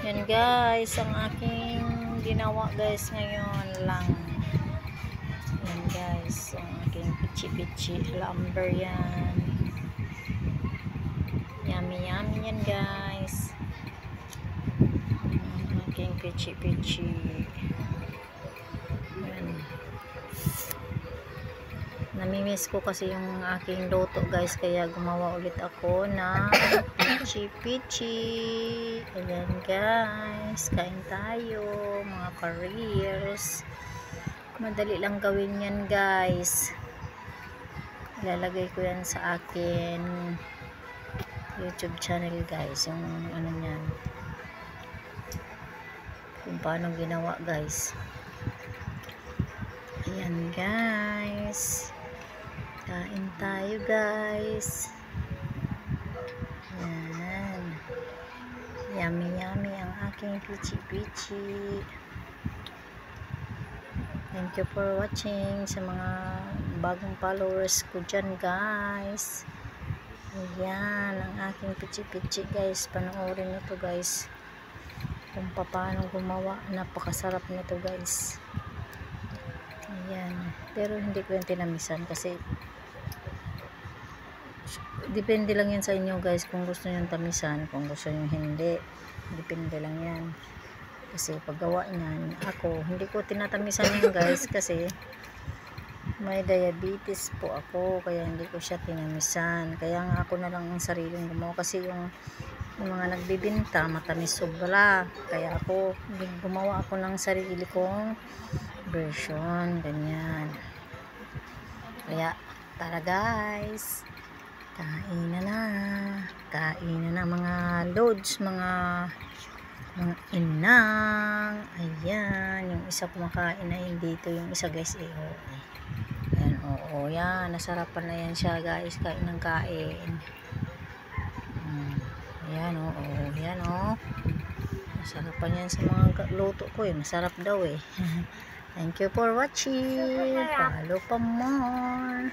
Yan guys, ang aking ginawa guys ngayon lang. Yan guys, ang aking pichi-pichi lumber yan. Yummy yummy yan guys. Ang aking pichi-pichi. Yan. Namimiss ko kasi yung aking luto guys, kaya gumawa ulit ako ng pichi-pichi. Ayan guys, kain tayo mga careers. Madali lang gawin yan guys. Ilalagay ko yan sa akin YouTube channel guys, yung ano yan, kung paano ginawa guys. Ayan guys, kain tayo guys. Ayan, yummy yummy ang aking pichi-pichi. Thank you for watching sa mga bagong followers ko dyan guys. Ayan ang aking pichi-pichi guys, panoorin nito guys kung paano gumawa. Napakasarap nito guys. Ayan, pero hindi ko yung tinamisan kasi depende lang yan sa inyo guys, kung gusto nyo tamisan, kung gusto nyo hindi, depende lang yan. Kasi paggawa niyan, ako hindi ko tinatamisan yan guys kasi may diabetes po ako, kaya hindi ko siya tinamisan. Kaya nga ako na lang ang sariling gumawa kasi yung mga nagbibinta matamis sobra, kaya ako gumawa ako ng sarili kong version, ganyan. Kaya tara guys, kain na mga loads, mga inang. Ayan, yung isa kumakain na yun dito, yung isa guys ayan, oo, yan, nasarapan na yan siya guys, kain ng kain. Ayan, oo, yan nasarapan yan sa mga luto ko masarap daw Thank you for watching, follow pa more.